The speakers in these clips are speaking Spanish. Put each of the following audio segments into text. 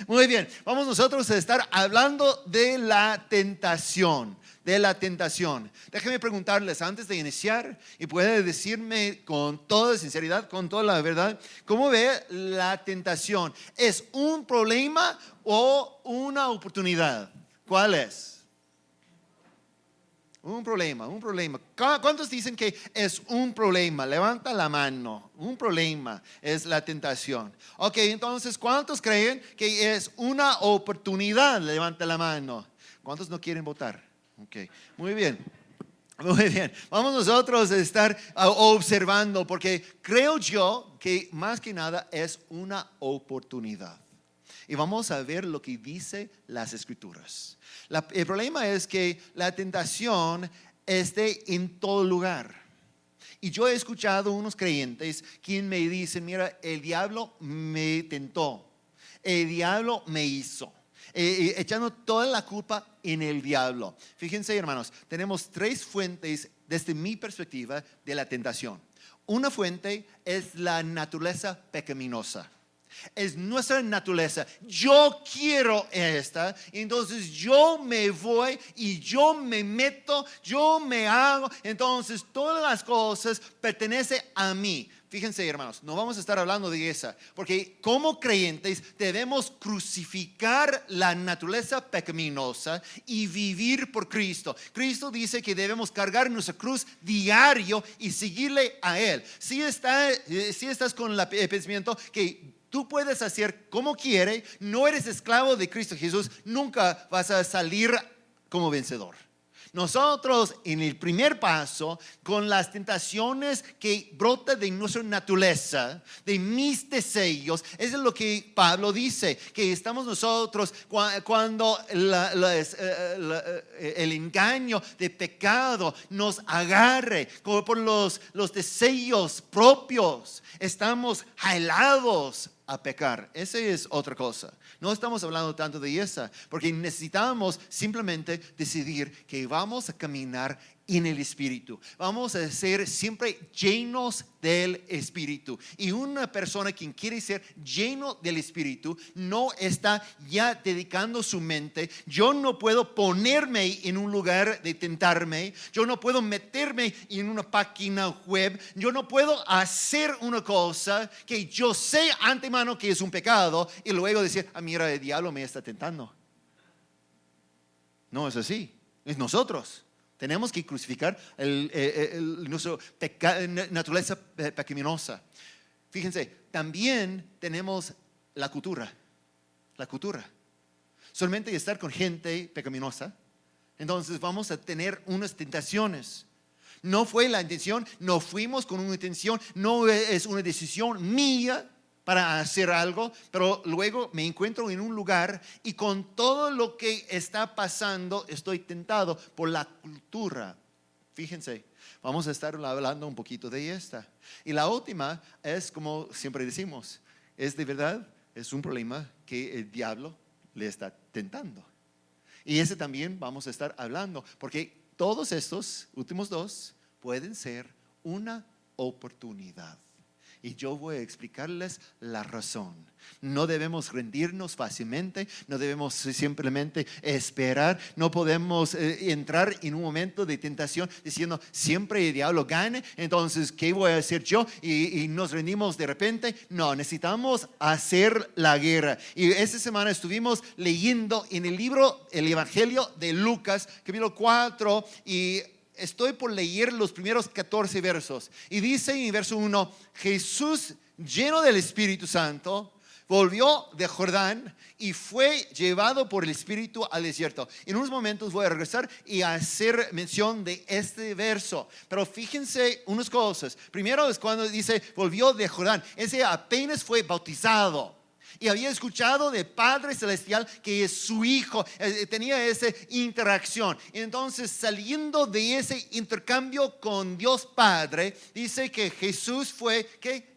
Muy bien, vamos nosotros a estar hablando de la tentación. De la tentación. Déjenme preguntarles antes de iniciar y puede decirme con toda sinceridad, con toda la verdad, ¿cómo ve la tentación? ¿Es un problema o una oportunidad? ¿Cuál es? Un problema, un problema. ¿Cuántos dicen que es un problema? Levanta la mano. Un problema es la tentación. Ok, entonces, ¿cuántos creen que es una oportunidad? Levanta la mano. ¿Cuántos no quieren votar? Ok, muy bien. Muy bien, vamos nosotros a estar observando porque creo yo que más que nada es una oportunidad. Y vamos a ver lo que dice las escrituras. El problema es que la tentación esté en todo lugar. Y yo he escuchado unos creyentes quien me dicen, mira, el diablo me tentó, el diablo me hizo. Echando toda la culpa en el diablo. Fíjense, hermanos, tenemos tres fuentes desde mi perspectiva de la tentación. Una fuente es la naturaleza pecaminosa. Es nuestra naturaleza. Yo quiero esta, entonces yo me voy y yo me meto, yo me hago. Entonces todas las cosas pertenecen a mí. Fíjense, hermanos, no vamos a estar hablando de esa, porque como creyentes debemos crucificar la naturaleza pecaminosa y vivir por Cristo. Cristo dice que debemos cargar nuestra cruz diario y seguirle a Él. Si estás con el pensamiento que tú puedes hacer como quieres, no eres esclavo de Cristo Jesús, nunca vas a salir como vencedor. Nosotros en el primer paso, con las tentaciones que brotan de nuestra naturaleza, de mis deseos, es lo que Pablo dice, que estamos nosotros cuando el engaño de pecado nos agarre por los deseos propios, estamos jalados a pecar. Esa es otra cosa. No estamos hablando tanto de esa, porque necesitamos simplemente decidir que vamos a caminar en el Espíritu. Vamos a ser siempre llenos del Espíritu. Y una persona quien quiere ser lleno del Espíritu no está ya dedicando su mente. Yo no puedo ponerme en un lugar de tentarme. Yo no puedo meterme en una página web. Yo no puedo hacer una cosa que yo sé antemano que es un pecado y luego decir, mira, el diablo me está tentando. No es así. Es nosotros. Tenemos que crucificar nuestra naturaleza pecaminosa. Fíjense, también tenemos la cultura. La cultura. Solamente estar con gente pecaminosa, entonces vamos a tener unas tentaciones. No fue la intención, no fuimos con una intención, no es una decisión mía para hacer algo, pero luego me encuentro en un lugar y con todo lo que está pasando estoy tentado por la cultura. Fíjense, vamos a estar hablando un poquito de esta. Y la última es, como siempre decimos, es de verdad, es un problema que el diablo le está tentando. Y ese también vamos a estar hablando, porque todos estos últimos dos pueden ser una oportunidad. Y yo voy a explicarles la razón. No debemos rendirnos fácilmente, no debemos simplemente esperar, no podemos entrar en un momento de tentación diciendo siempre el diablo gane, entonces ¿qué voy a hacer yo? Y nos rendimos de repente. No, necesitamos hacer la guerra. Y esta semana estuvimos leyendo en el libro, el Evangelio de Lucas, capítulo 4, y estoy por leer los primeros 14 versos. Y dice en el verso 1, Jesús, lleno del Espíritu Santo, volvió de Jordán y fue llevado por el Espíritu al desierto. En unos momentos voy a regresar y hacer mención de este verso. Pero fíjense unas cosas. Primero es cuando dice, volvió de Jordán. Ese apenas fue bautizado. Y había escuchado del Padre Celestial que es su Hijo, tenía esa interacción. Entonces, saliendo de ese intercambio con Dios Padre, dice que Jesús fue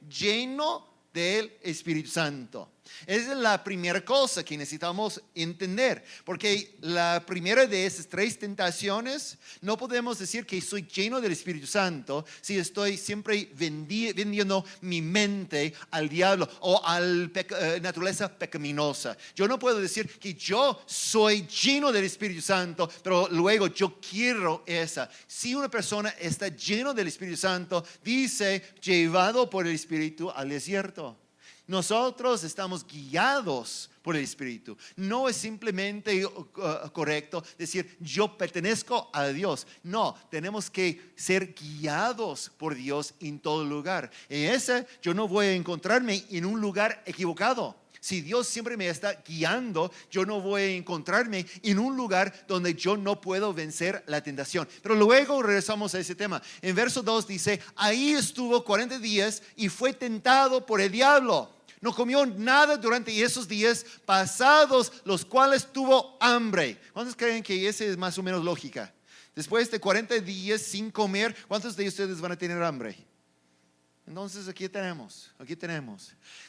lleno del Espíritu Santo. Esa es la primera cosa que necesitamos entender, porque la primera de esas tres tentaciones, no podemos decir que soy lleno del Espíritu Santo si estoy siempre vendiendo mi mente al diablo o a la naturaleza pecaminosa. Yo no puedo decir que yo soy lleno del Espíritu Santo, pero luego yo quiero esa. Si una persona está lleno del Espíritu Santo, dice, llevado por el Espíritu al desierto. Nosotros estamos guiados por el Espíritu. No es simplemente correcto decir yo pertenezco a Dios. No, tenemos que ser guiados por Dios en todo lugar. En ese yo no voy a encontrarme en un lugar equivocado. Si Dios siempre me está guiando, yo no voy a encontrarme en un lugar donde yo no puedo vencer la tentación. Pero luego regresamos a ese tema. En verso 2 dice, ahí estuvo 40 días y fue tentado por el diablo. No comió nada durante esos días pasados, los cuales tuvo hambre. ¿Cuántos creen que esa es más o menos lógica? Después de 40 días sin comer, ¿cuántos de ustedes van a tener hambre? Entonces aquí tenemos.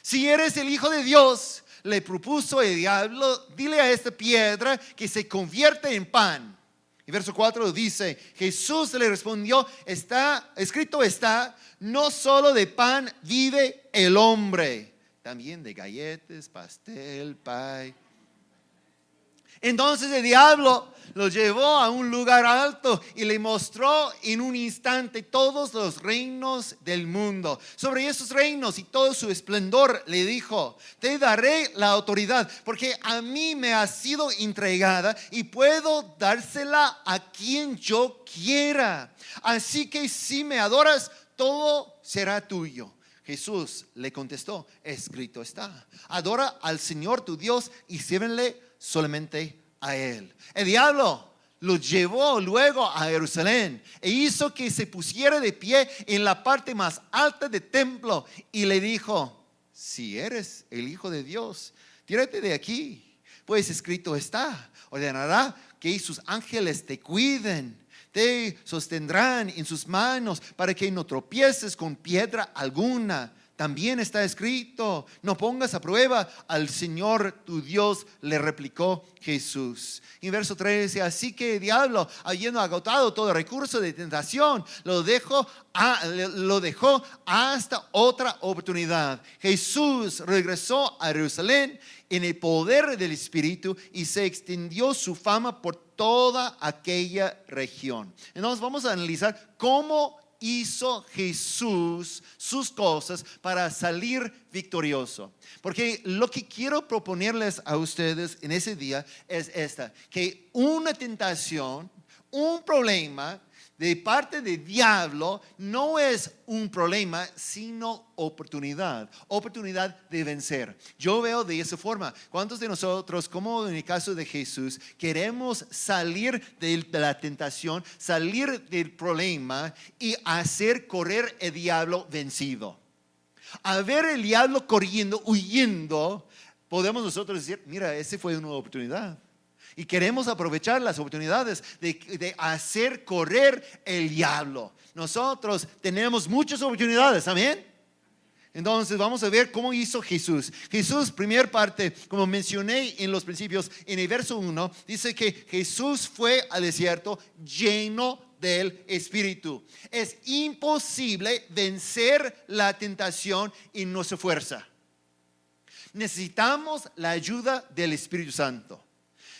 Si eres el Hijo de Dios, le propuso el diablo, dile a esta piedra que se convierte en pan. Y verso 4 dice, Jesús le respondió, escrito está, no solo de pan vive el hombre, también de galletas, pastel, pay. Entonces el diablo lo llevó a un lugar alto y le mostró en un instante todos los reinos del mundo. Sobre esos reinos y todo su esplendor le dijo, te daré la autoridad porque a mí me ha sido entregada y puedo dársela a quien yo quiera. Así que si me adoras, todo será tuyo. Jesús le contestó, escrito está, adora al Señor tu Dios y sírvele solamente a Él. El diablo lo llevó luego a Jerusalén e hizo que se pusiera de pie en la parte más alta del templo y le dijo, si eres el Hijo de Dios, tírate de aquí, pues escrito está, ordenará que sus ángeles te cuiden. Te sostendrán en sus manos para que no tropieces con piedra alguna. También está escrito, no pongas a prueba al Señor tu Dios, le replicó Jesús. En verso 13, así que el diablo, habiendo agotado todo recurso de tentación, lo dejó hasta otra oportunidad. Jesús regresó a Jerusalén en el poder del Espíritu y se extendió su fama por toda aquella región. Entonces vamos a analizar cómo hizo Jesús sus cosas para salir victorioso. Porque lo que quiero proponerles a ustedes en ese día es que una tentación, un problema de parte del diablo no es un problema, sino oportunidad de vencer. Yo veo de esa forma. ¿Cuántos de nosotros, como en el caso de Jesús, queremos salir de la tentación, salir del problema y hacer correr el diablo vencido? A ver el diablo corriendo, huyendo, podemos nosotros decir, mira, esa fue una oportunidad. Y queremos aprovechar las oportunidades de hacer correr el diablo. Nosotros tenemos muchas oportunidades, ¿amén? Entonces vamos a ver cómo hizo Jesús. Jesús, primer parte, como mencioné en los principios, en el verso 1, dice que Jesús fue al desierto lleno del Espíritu. Es imposible vencer la tentación en nuestra fuerza. Necesitamos la ayuda del Espíritu Santo.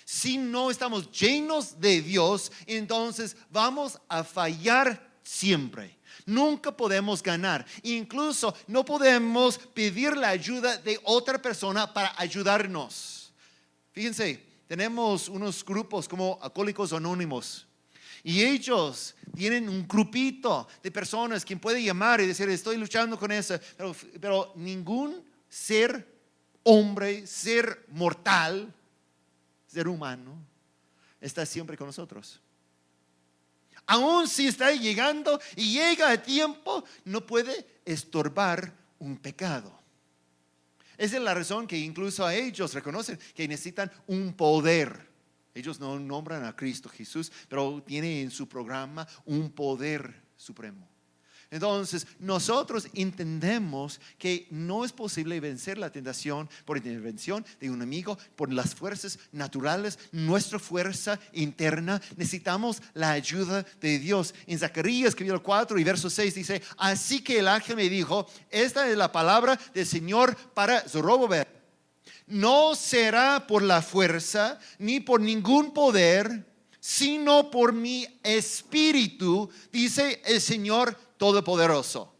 Si no estamos llenos de Dios, entonces vamos a fallar siempre. Nunca podemos ganar. Incluso no podemos pedir la ayuda de otra persona para ayudarnos. Fíjense, tenemos unos grupos como Alcohólicos Anónimos. Y ellos tienen un grupito de personas quien puede llamar y decir, estoy luchando con eso. Pero ningún ser hombre, ser mortal, ser humano, está siempre con nosotros. Aún si está llegando y llega a tiempo, no puede estorbar un pecado. Esa es la razón que incluso a ellos reconocen que necesitan un poder. Ellos no nombran a Cristo Jesús, pero tiene en su programa un poder supremo. Entonces, nosotros entendemos que no es posible vencer la tentación por intervención de un amigo, por las fuerzas naturales, nuestra fuerza interna. Necesitamos la ayuda de Dios. En Zacarías capítulo 4 y verso 6 dice: así que el ángel me dijo, esta es la palabra del Señor para Zorobabel. No será por la fuerza ni por ningún poder, sino por mi espíritu, dice el Señor Todopoderoso.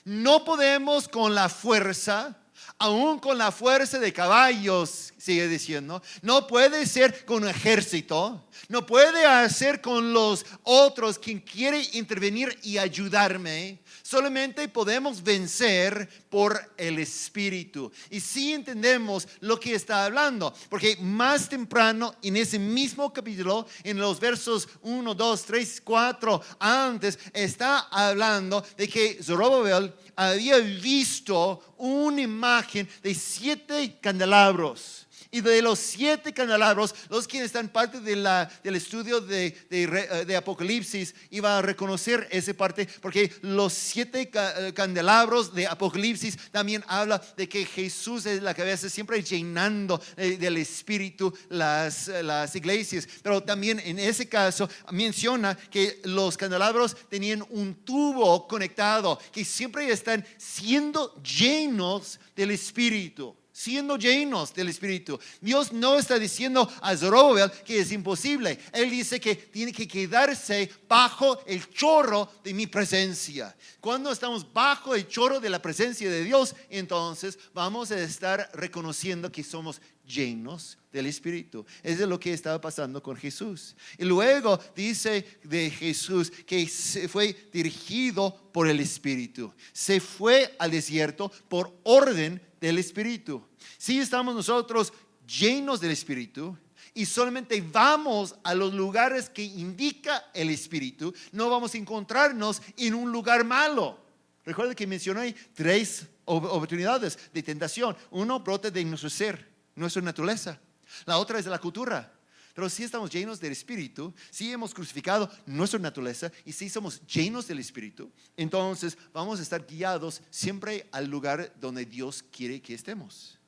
No podemos con la fuerza, aún con la fuerza de caballos, sigue diciendo. No puede ser con un ejército. No puede hacer con los otros quien quiere intervenir y ayudarme. Solamente podemos vencer por el Espíritu. Y sí entendemos lo que está hablando, porque más temprano en ese mismo capítulo, en los versos 1, 2, 3, 4, antes, está hablando de que Zorobabel había visto una imagen de 7 candelabros. Y de los 7 candelabros, los que están parte del estudio de Apocalipsis, iba a reconocer esa parte, porque los 7 candelabros de Apocalipsis también habla de que Jesús es la cabeza, siempre llenando del Espíritu las iglesias. Pero también en ese caso menciona que los candelabros tenían un tubo conectado, que siempre están siendo llenos del Espíritu. Siendo llenos del Espíritu. Dios no está diciendo a Zorobabel que es imposible. Él dice que tiene que quedarse bajo el chorro de mi presencia. Cuando estamos bajo el chorro de la presencia de Dios, entonces vamos a estar reconociendo que somos llenos del Espíritu. Eso es lo que estaba pasando con Jesús. Y luego dice de Jesús que se fue dirigido por el Espíritu. Se fue al desierto por orden del Espíritu. Si estamos nosotros llenos del Espíritu y solamente vamos a los lugares que indica el Espíritu, no vamos a encontrarnos en un lugar malo. Recuerda que mencioné 3 oportunidades de tentación. Uno brota de nuestro ser, nuestra naturaleza. La otra es de la cultura. Pero si estamos llenos del Espíritu, si hemos crucificado nuestra naturaleza y si somos llenos del Espíritu, entonces vamos a estar guiados siempre al lugar donde Dios quiere que estemos.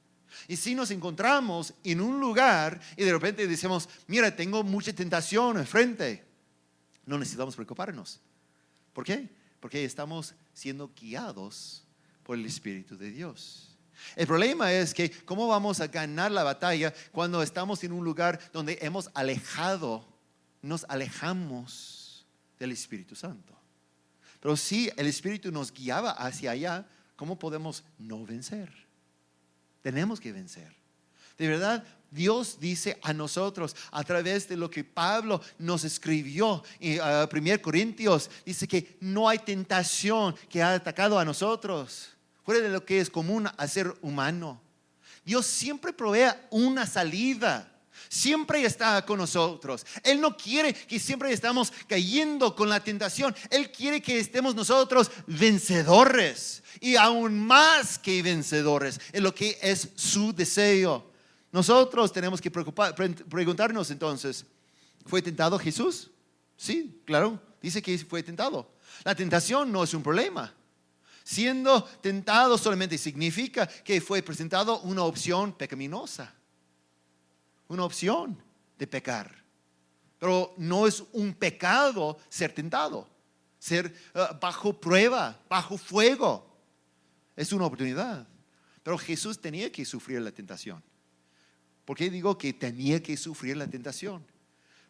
Y si nos encontramos en un lugar y de repente decimos, mira, tengo mucha tentación enfrente, no necesitamos preocuparnos. ¿Por qué? Porque estamos siendo guiados por el Espíritu de Dios. El problema es que cómo vamos a ganar la batalla cuando estamos en un lugar donde nos alejamos del Espíritu Santo. Pero si el Espíritu nos guiaba hacia allá, ¿cómo podemos no vencer? Tenemos que vencer. De verdad, Dios dice a nosotros a través de lo que Pablo nos escribió en 1 Corintios, dice que no hay tentación que ha atacado a nosotros fuera de lo que es común a ser humano. Dios siempre provee una salida. Siempre está con nosotros. Él no quiere que siempre estamos cayendo con la tentación. Él quiere que estemos nosotros vencedores. Y aún más que vencedores. Es lo que es su deseo. Nosotros tenemos que preguntarnos entonces, ¿fue tentado Jesús? Sí, claro. Dice que fue tentado. La tentación no es un problema. Siendo tentado solamente significa que fue presentado una opción pecaminosa. Una opción de pecar. Pero no es un pecado ser tentado. Ser bajo prueba, bajo fuego. Es una oportunidad. Pero Jesús tenía que sufrir la tentación. ¿Por qué digo que tenía que sufrir la tentación?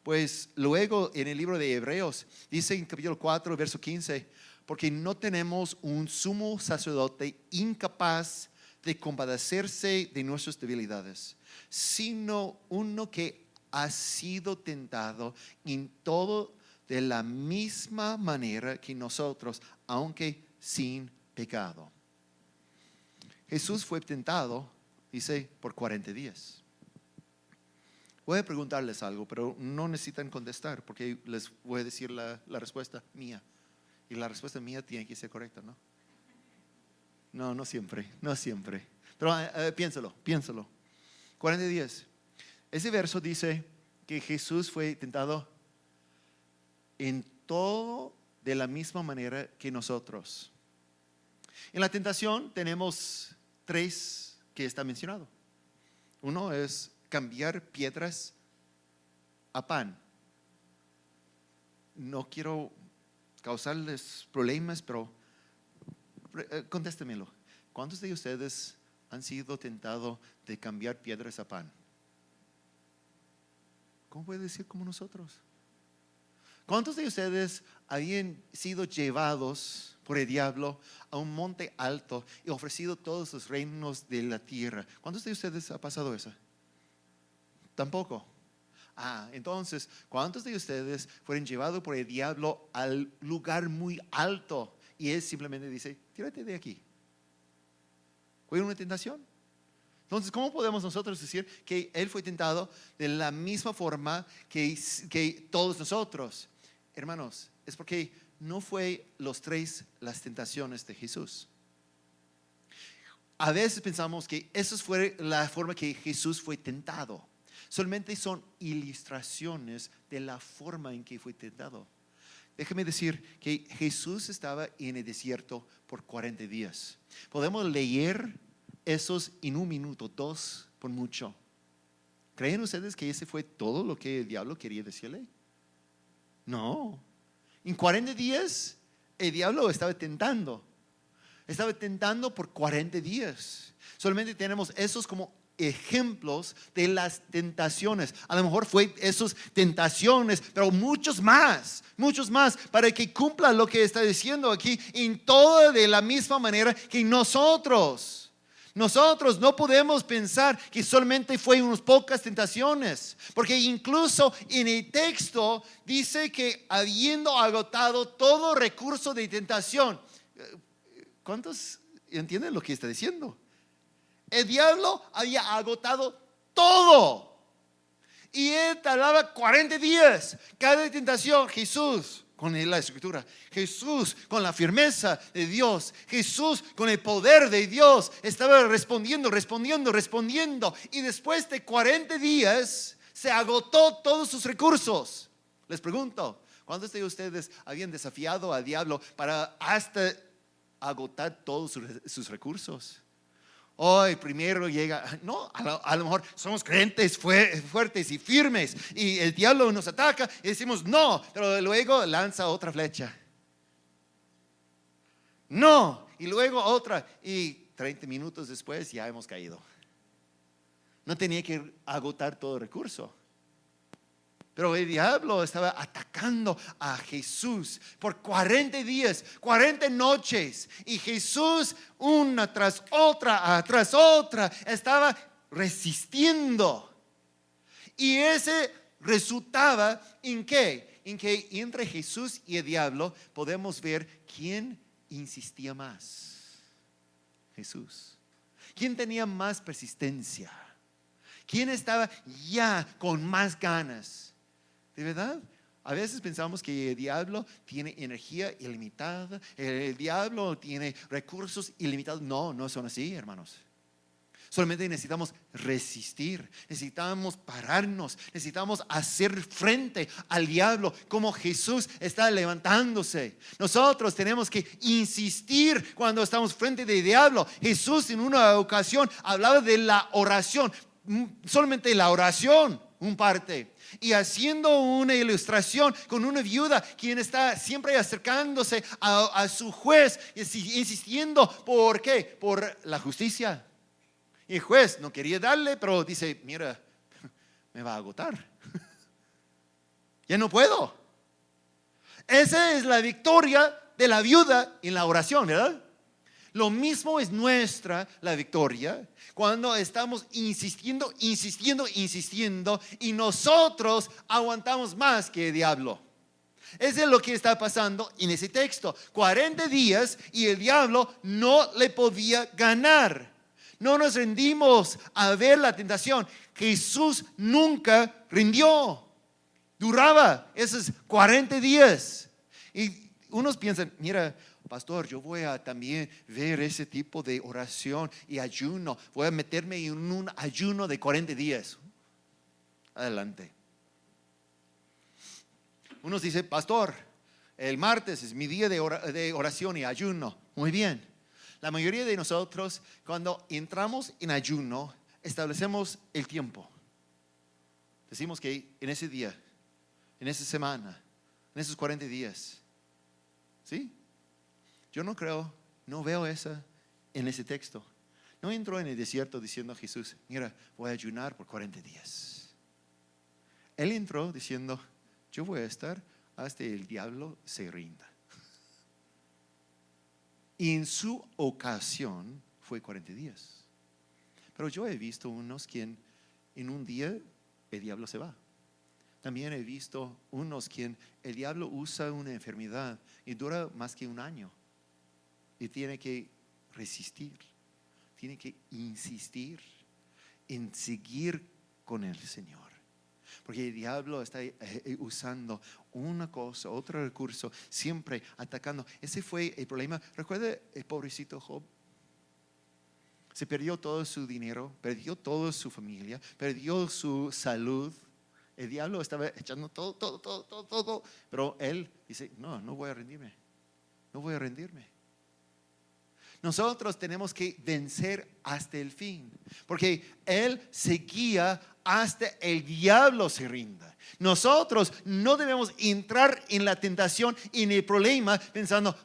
Pues luego en el libro de Hebreos dice en capítulo 4, verso 15, porque no tenemos un sumo sacerdote incapaz de compadecerse de nuestras debilidades, sino uno que ha sido tentado en todo de la misma manera que nosotros, aunque sin pecado. Jesús fue tentado, dice, por 40 días. Voy a preguntarles algo, pero no necesitan contestar porque les voy a decir la respuesta mía. Y la respuesta mía tiene que ser correcta, ¿no? No siempre. Pero piénsalo. 40 días. Ese verso dice que Jesús fue tentado en todo de la misma manera que nosotros. En la tentación tenemos 3 que está mencionado. Uno es cambiar piedras a pan. No quiero causarles problemas, pero contéstemelo. ¿Cuántos de ustedes han sido tentados de cambiar piedras a pan? ¿Cómo puede decir como nosotros? ¿Cuántos de ustedes habían sido llevados por el diablo a un monte alto y ofrecido todos los reinos de la tierra? ¿Cuántos de ustedes ha pasado eso? Tampoco. Entonces, ¿cuántos de ustedes fueron llevados por el diablo al lugar muy alto y él simplemente dice, tírate de aquí? ¿Fue una tentación? Entonces, ¿cómo podemos nosotros decir que él fue tentado de la misma forma que todos nosotros? Hermanos, es porque no fue los 3 las tentaciones de Jesús. A veces pensamos que esa fue la forma que Jesús fue tentado. Solamente son ilustraciones de la forma en que fue tentado. Déjame decir que Jesús estaba en el desierto por 40 días. Podemos leer esos en un minuto, 2 por mucho. ¿Creen ustedes que ese fue todo lo que el diablo quería decirle? No. En 40 días el diablo estaba tentando. Estaba tentando por 40 días. Solamente tenemos esos como ejemplos de las tentaciones. A lo mejor fue esas tentaciones, pero muchos más para que cumpla lo que está diciendo aquí en todo de la misma manera que nosotros. Nosotros no podemos pensar que solamente fue unas pocas tentaciones, porque incluso en el texto dice que habiendo agotado todo recurso de tentación. ¿Cuántos entienden lo que está diciendo? El diablo había agotado todo y él tardaba 40 días. Cada tentación, Jesús con la escritura, Jesús con la firmeza de Dios, Jesús con el poder de Dios estaba respondiendo y después de 40 días se agotó todos sus recursos. Les pregunto, ¿cuántos de ustedes habían desafiado al diablo para hasta agotar todos sus recursos? Hoy primero llega, no, a lo mejor somos creyentes fuertes y firmes y el diablo nos ataca y decimos no, pero luego lanza otra flecha. No, y luego otra y 30 minutos después ya hemos caído. No tenía que agotar todo el recurso. Pero el diablo estaba atacando a Jesús por 40 días, 40 noches. Y Jesús una tras otra estaba resistiendo. Y ese resultaba en qué? En que entre Jesús y el diablo podemos ver quién insistía más. Jesús. ¿Quién tenía más persistencia? ¿Quién estaba ya con más ganas? ¿De verdad? A veces pensamos que el diablo tiene energía ilimitada, el diablo tiene recursos ilimitados. No son así, hermanos. Solamente necesitamos resistir, necesitamos pararnos, necesitamos hacer frente al diablo como Jesús está levantándose. Nosotros tenemos que insistir cuando estamos frente al diablo. Jesús en una ocasión hablaba de la oración, solamente la oración, un parte. Y haciendo una ilustración con una viuda quien está siempre acercándose a su juez, insistiendo, ¿por qué? Por la justicia. Y el juez no quería darle, pero dice, mira, me va a agotar. Ya no puedo. Esa es la victoria de la viuda en la oración, ¿verdad? Lo mismo es la victoria cuando estamos insistiendo y nosotros aguantamos más que el diablo. Eso es lo que está pasando en ese texto. 40 días y el diablo no le podía ganar. No nos rendimos a ver la tentación. Jesús nunca rindió. Duraba esos 40 días. Y unos piensan, mira, pastor, yo voy a también ver ese tipo de oración y ayuno. Voy a meterme en un ayuno de 40 días. Adelante. Unos dicen, pastor, El martes es mi día de oración y ayuno. Muy bien. La mayoría de nosotros, cuando entramos en ayuno, establecemos el tiempo. Decimos que en ese día, en esa semana, en esos 40 días. ¿Sí? Yo no veo eso en ese texto. No entró en el desierto diciendo a Jesús, mira, voy a ayunar por 40 días. Él entró diciendo, yo voy a estar hasta el diablo se rinda. Y en su ocasión fue 40 días. Pero yo he visto unos quien en un día el diablo se va. También he visto unos quien el diablo usa una enfermedad y dura más que un año. Y tiene que resistir, tiene que insistir en seguir con el Señor. Porque el diablo está usando una cosa, otro recurso, siempre atacando. Ese fue el problema. ¿Recuerda el pobrecito Job? Se perdió todo su dinero, perdió toda su familia, perdió su salud. El diablo estaba echando todo. Pero él dice, no voy a rendirme. No voy a rendirme. Nosotros tenemos que vencer hasta el fin, porque Él seguía hasta el diablo se rinda. Nosotros no debemos entrar en la tentación, en el problema, pensando,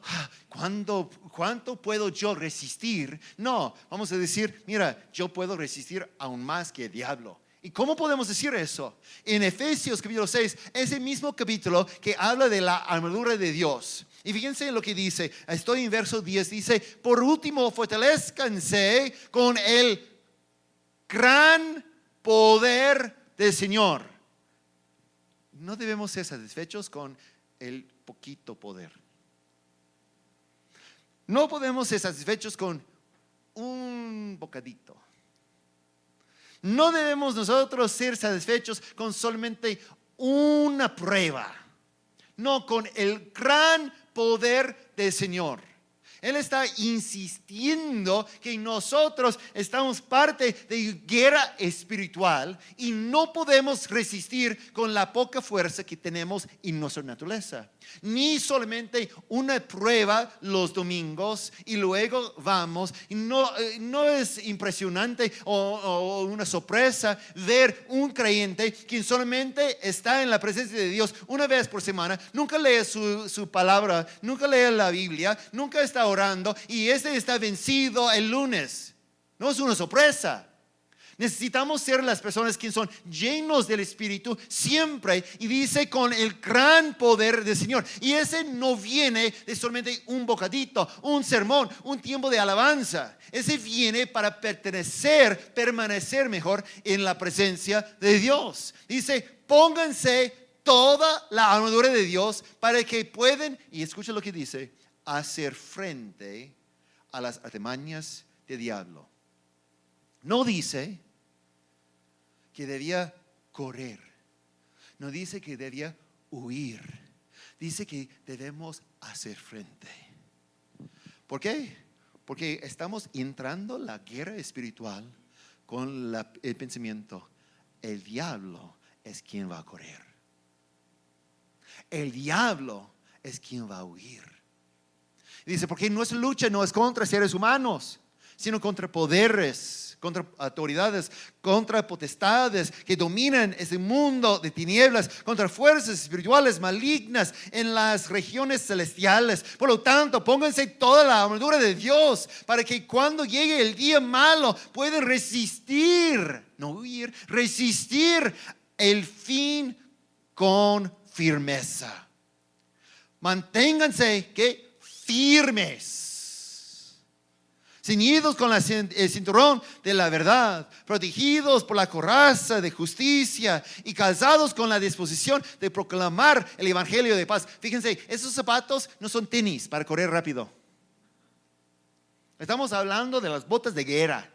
¿cuánto puedo yo resistir? No, vamos a decir, mira, yo puedo resistir aún más que el diablo. ¿Y cómo podemos decir eso? En Efesios capítulo 6, ese mismo capítulo que habla de la armadura de Dios. Y fíjense en lo que dice, estoy en verso 10, dice, por último, fortalezcanse con el gran poder del Señor. No debemos ser satisfechos con el poquito poder. No podemos ser satisfechos con un bocadito. No debemos nosotros ser satisfechos con solamente una prueba. No, con el gran poder del Señor. Él está insistiendo que nosotros estamos parte de guerra espiritual y no podemos resistir con la poca fuerza que tenemos en nuestra naturaleza. Ni solamente una prueba los domingos y luego vamos. No es impresionante o una sorpresa ver un creyente que solamente está en la presencia de Dios una vez por semana, nunca lee su palabra, nunca lee la Biblia, nunca está orando y está vencido el lunes. No es una sorpresa. Necesitamos ser las personas que son llenos del Espíritu siempre, y dice con el gran poder del Señor. Y ese no viene de solamente un bocadito, un sermón, un tiempo de alabanza. Ese viene para permanecer mejor en la presencia de Dios. Dice, pónganse toda la armadura de Dios para que puedan, y escucha lo que dice, hacer frente a las artimañas del diablo. No dice que debía correr, no dice que debía huir, dice que debemos hacer frente. ¿Por qué? Porque estamos entrando en la guerra espiritual con el pensamiento, el diablo es quien va a correr, el diablo es quien va a huir. Dice, porque nuestra lucha no es contra seres humanos, sino contra poderes, contra autoridades, contra potestades que dominan este mundo de tinieblas, contra fuerzas espirituales malignas en las regiones celestiales. Por lo tanto, pónganse toda la armadura de Dios para que cuando llegue el día malo puedan resistir, no huir, resistir el fin con firmeza. Manténganse firmes, ceñidos con el cinturón de la verdad, protegidos por la coraza de justicia y calzados con la disposición de proclamar el evangelio de paz. Fíjense, esos zapatos no son tenis para correr rápido. Estamos hablando de las botas de guerra.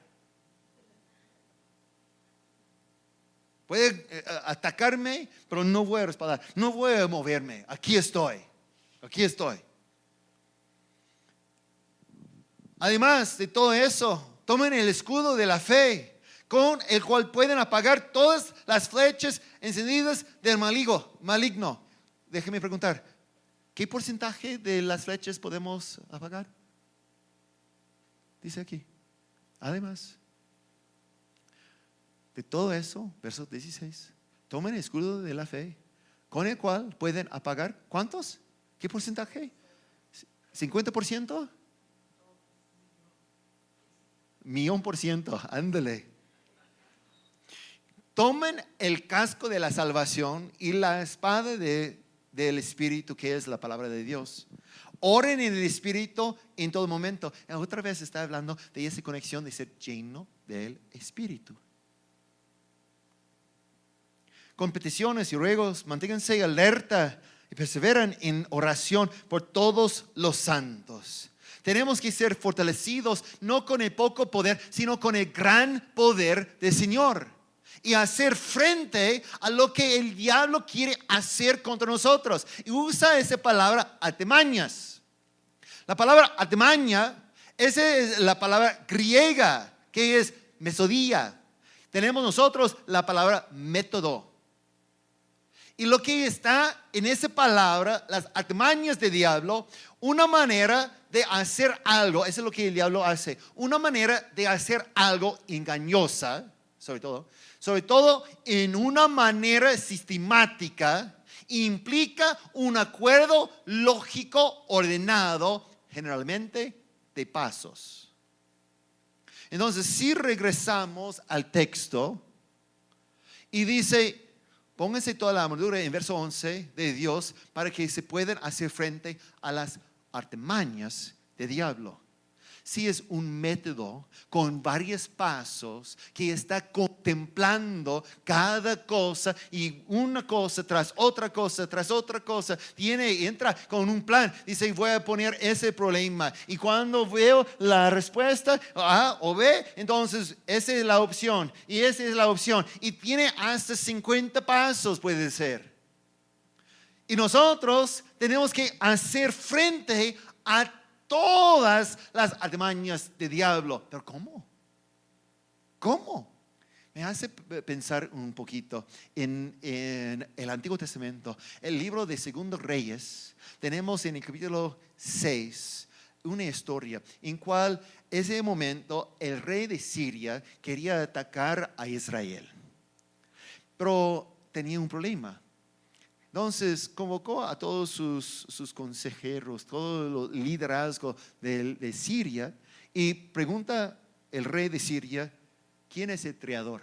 Puede atacarme, pero no voy a respaldar, no voy a moverme. Aquí estoy. Además de todo eso, tomen el escudo de la fe, con el cual pueden apagar todas las flechas encendidas del maligno. Déjeme preguntar, ¿Qué porcentaje de las flechas podemos apagar? Dice aquí. Además de todo eso, verso 16, tomen el escudo de la fe, con el cual pueden apagar, ¿cuántos? ¿Qué porcentaje? ¿50%? 1,000,000%, ándale. Tomen el casco de la salvación y la espada del Espíritu, que es la palabra de Dios. Oren en el Espíritu en todo momento. Otra vez está hablando de esa conexión de ser lleno del Espíritu. Con peticiones y ruegos, manténganse alerta y perseveran en oración por todos los santos. Tenemos que ser fortalecidos no con el poco poder, sino con el gran poder del Señor. Y hacer frente a lo que el diablo quiere hacer contra nosotros. Y usa esa palabra artimañas. La palabra artimaña, esa es la palabra griega, que es mesodía. Tenemos nosotros la palabra método. Y lo que está en esa palabra, las artimañas del diablo, una manera de hacer algo, eso es lo que el diablo hace, una manera de hacer algo engañosa, sobre todo en una manera sistemática, implica un acuerdo lógico ordenado, generalmente de pasos. Entonces, si regresamos al texto y dice, pónganse toda la armadura en verso 11 de Dios para que se puedan hacer frente a las artimañas del diablo. Sí, es un método con varios pasos que está contemplando cada cosa y una cosa tras otra cosa, tras otra cosa. Entra con un plan, dice voy a poner ese problema y cuando veo la respuesta A o B, entonces esa es la opción y esa es la opción y tiene hasta 50 pasos puede ser. Y nosotros tenemos que hacer frente a todas las artimañas de diablo. Pero ¿cómo? ¿Cómo? Me hace pensar un poquito en el Antiguo Testamento. El libro de Segundo Reyes. Tenemos en el capítulo 6 una historia en cual ese momento el rey de Siria quería atacar a Israel. Pero tenía un problema. Entonces convocó a todos sus consejeros, todo el liderazgo de Siria y pregunta el rey de Siria, ¿quién es el creador?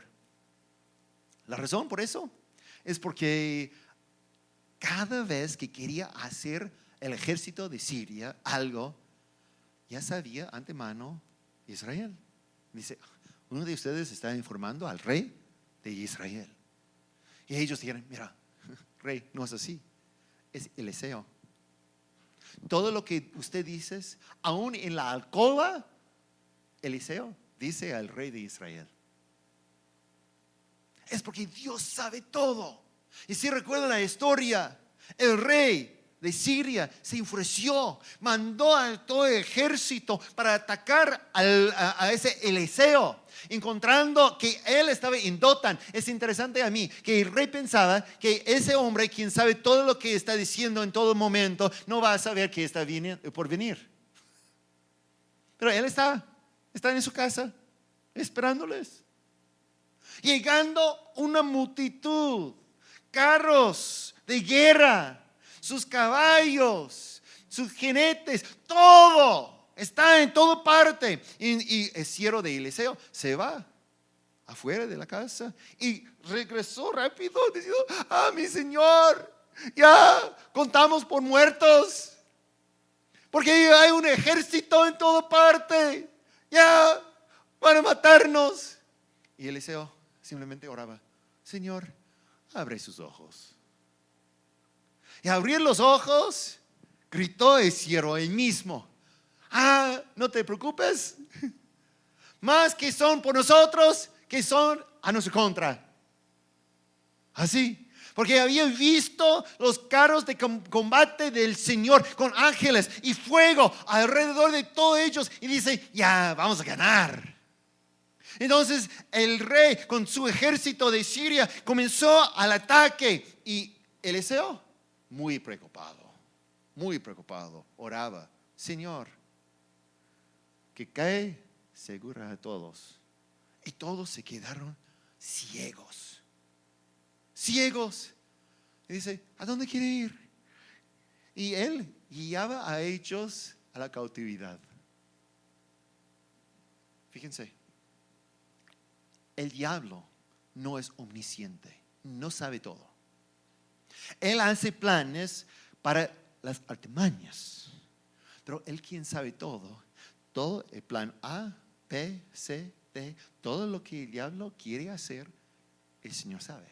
La razón por eso es porque cada vez que quería hacer el ejército de Siria algo, ya sabía antemano Israel. Dice, uno de ustedes está informando al rey de Israel. Y ellos dijeron, mira, rey, no es así, es Eliseo. Todo lo que usted dice, aún en la alcoba, Eliseo dice al rey de Israel. Es porque Dios sabe todo. Y si recuerdan la historia, el rey de Siria se enfureció, mandó a todo el ejército para atacar a ese Eliseo, encontrando que él estaba en Dotán. Es interesante a mí que el rey pensaba que ese hombre, quien sabe todo lo que está diciendo en todo momento, no va a saber que está por venir. Pero él está en su casa esperándoles. Llegando una multitud, carros de guerra, sus caballos, sus jinetes, todo está en toda parte. Y el siervo de Eliseo se va afuera de la casa y regresó rápido diciendo, mi señor, ya contamos por muertos, porque hay un ejército en toda parte, ya van a matarnos. Y Eliseo simplemente oraba, Señor, abre sus ojos. Y al abrir los ojos, gritó el siervo él mismo, no te preocupes, más que son por nosotros, que son a nuestra contra. Así, porque había visto los carros de combate del Señor con ángeles y fuego alrededor de todos ellos y dice, ya vamos a ganar. Entonces el rey con su ejército de Siria comenzó al ataque y Eliseo muy preocupado. muy preocupado, oraba, Señor, que cae segura a todos. Y todos se quedaron ciegos. Ciegos. Y dice, ¿a dónde quiere ir? Y él guiaba a ellos a la cautividad. Fíjense, el diablo no es omnisciente, no sabe todo. Él hace planes para las artimañas, pero él quien sabe todo el plan A, B, C, D, todo lo que el diablo quiere hacer, el Señor sabe.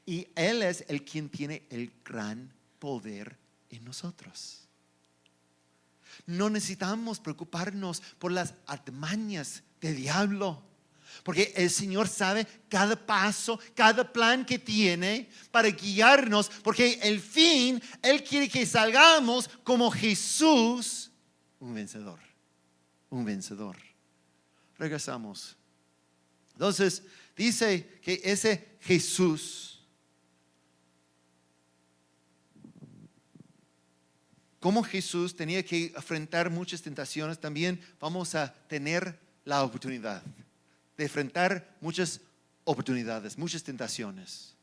Y Él es el quien tiene el gran poder en nosotros. No necesitamos preocuparnos por las artimañas del diablo, porque el Señor sabe cada paso, cada plan que tiene para guiarnos, porque el fin, Él quiere que salgamos como Jesús, un vencedor, un vencedor. Regresamos. Entonces, dice que ese Jesús, como Jesús tenía que enfrentar muchas tentaciones, también vamos a tener la oportunidad de enfrentar muchas oportunidades, muchas tentaciones.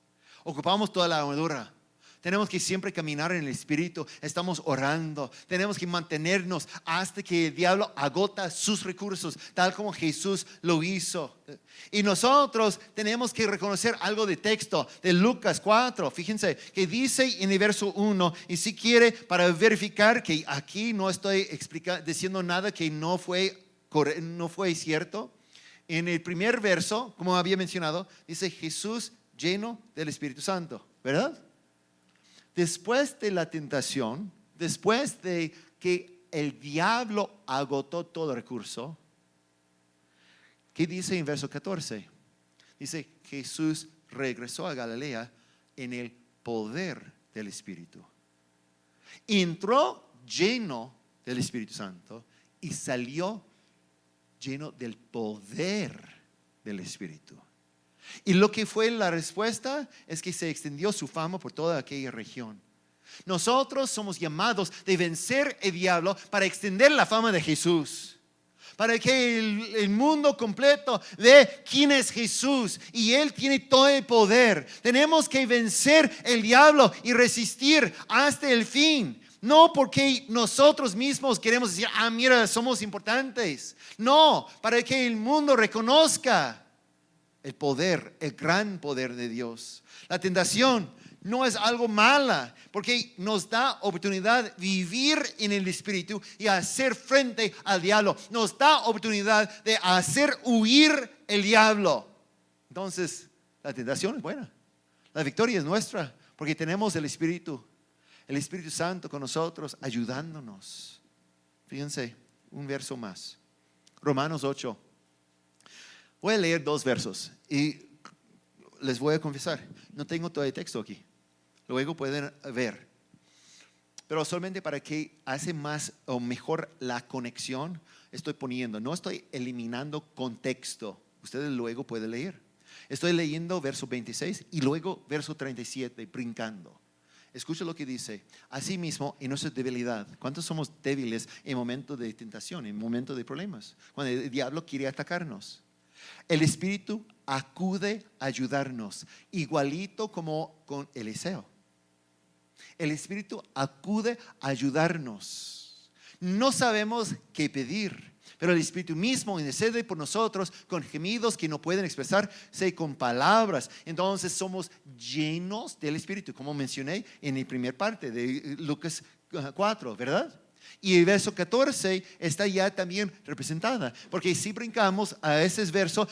Ocupamos toda la armadura. Tenemos que siempre caminar en el Espíritu. Estamos orando. Tenemos que mantenernos hasta que el diablo agota sus recursos, tal como Jesús lo hizo. Y nosotros tenemos que reconocer algo de texto de Lucas 4. Fíjense que dice en el verso 1, y si quiere, para verificar que aquí no estoy diciendo nada que no fue cierto. En el primer verso, como había mencionado, dice Jesús lleno del Espíritu Santo, ¿verdad? Después de la tentación, después de que el diablo agotó todo recurso, ¿qué dice en verso 14? Dice, Jesús regresó a Galilea en el poder del Espíritu. Entró lleno del Espíritu Santo y salió lleno del poder del Espíritu. Y lo que fue la respuesta es que se extendió su fama por toda aquella región. Nosotros somos llamados de vencer el diablo para extender la fama de Jesús, para que el mundo completo vea quién es Jesús y Él tiene todo el poder. Tenemos que vencer el diablo y resistir hasta el fin. No porque nosotros mismos queremos decir, mira, somos importantes. No, para que el mundo reconozca el poder, el gran poder de Dios. La tentación no es algo mala, porque nos da oportunidad de vivir en el Espíritu y hacer frente al diablo. Nos da oportunidad de hacer huir el diablo. Entonces, la tentación es buena. La victoria es nuestra, porque tenemos el Espíritu Santo con nosotros, ayudándonos. Fíjense, un verso más. Romanos 8. Voy a leer 2 versos y les voy a confesar, no tengo todo el texto aquí. Luego pueden ver. Pero solamente para que hace más o mejor la conexión, estoy poniendo, no estoy eliminando contexto. Ustedes luego pueden leer. Estoy leyendo verso 26 y luego verso 37, brincando. Escucha lo que dice. Asimismo, en nuestra debilidad, ¿cuántos somos débiles en momentos de tentación, en momentos de problemas? Cuando el diablo quiere atacarnos. El Espíritu acude a ayudarnos, igualito como con Eliseo. El Espíritu acude a ayudarnos. No sabemos qué pedir, pero el Espíritu mismo intercede por nosotros con gemidos que no pueden expresarse con palabras. Entonces somos llenos del Espíritu, como mencioné en la primera parte de Lucas 4, ¿verdad? Y el verso 14 está ya también representada, porque si brincamos a ese verso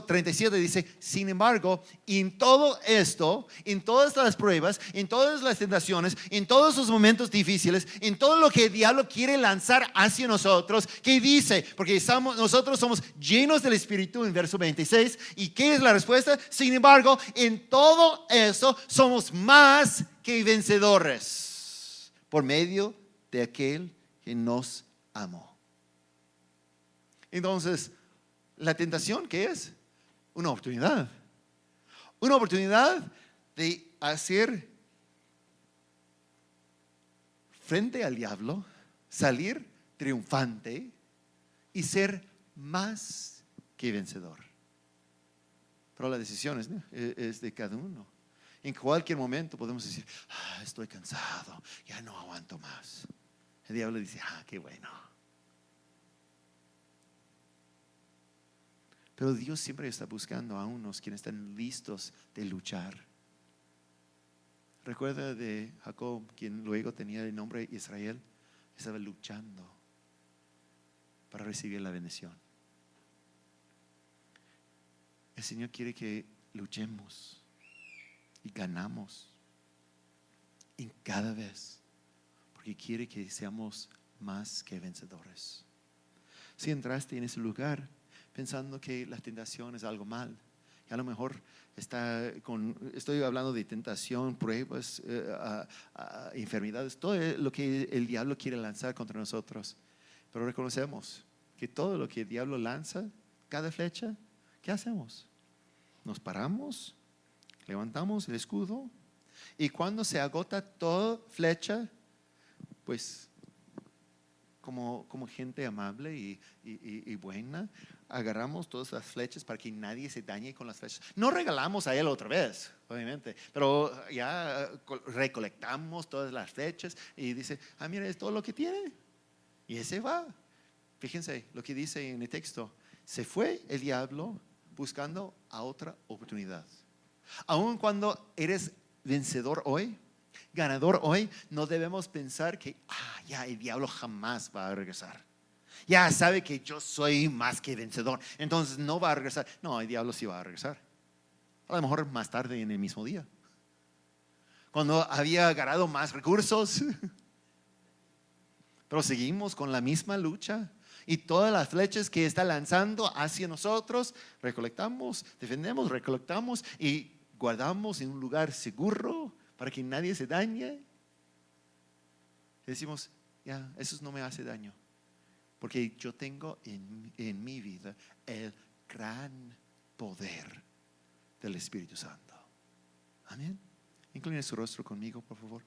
37 dice, sin embargo, en todo esto, en todas las pruebas, en todas las tentaciones, en todos los momentos difíciles, en todo lo que el diablo quiere lanzar hacia nosotros, ¿qué dice? Porque nosotros somos llenos del Espíritu en verso 26, ¿y qué es la respuesta? Sin embargo, en todo eso somos más que vencedores por medio de aquel que nos amó. Entonces, la tentación, ¿qué es? Una oportunidad. Una oportunidad de hacer frente al diablo, salir triunfante y ser más que vencedor. Pero la decisión es de cada uno. En cualquier momento podemos decir, estoy cansado, ya no aguanto más. El diablo dice, qué bueno. Pero Dios siempre está buscando a unos quienes están listos de luchar. Recuerda de Jacob, quien luego tenía el nombre Israel, estaba luchando para recibir la bendición. El Señor quiere que luchemos y ganamos en cada vez, porque quiere que seamos más que vencedores. Si entraste en ese lugar pensando que la tentación es algo mal, y a lo mejor estoy hablando de tentación, pruebas, enfermedades, todo lo que el diablo quiere lanzar contra nosotros, pero reconocemos que todo lo que el diablo lanza, cada flecha, ¿qué hacemos? Nos paramos, levantamos el escudo, y cuando se agota toda flecha, pues como gente amable y buena, agarramos todas las flechas para que nadie se dañe con las flechas. No regalamos a él otra vez, obviamente, pero ya recolectamos todas las flechas y dice, mira, es todo lo que tiene. Y ese va. Fíjense lo que dice en el texto. Se fue el diablo buscando a otra oportunidad. Aun cuando eres vencedor hoy, ganador hoy, no debemos pensar que ya el diablo jamás va a regresar. Ya sabe que yo soy más que vencedor, entonces no va a regresar. No, el diablo sí va a regresar. A lo mejor más tarde en el mismo día, cuando había ganado más recursos. Pero seguimos con la misma lucha. Y todas las flechas que está lanzando hacia nosotros, recolectamos, defendemos, recolectamos y guardamos en un lugar seguro para que nadie se dañe. Y decimos, ya, eso no me hace daño, porque yo tengo en mi vida el gran poder del Espíritu Santo. Amén. Incline su rostro conmigo, por favor.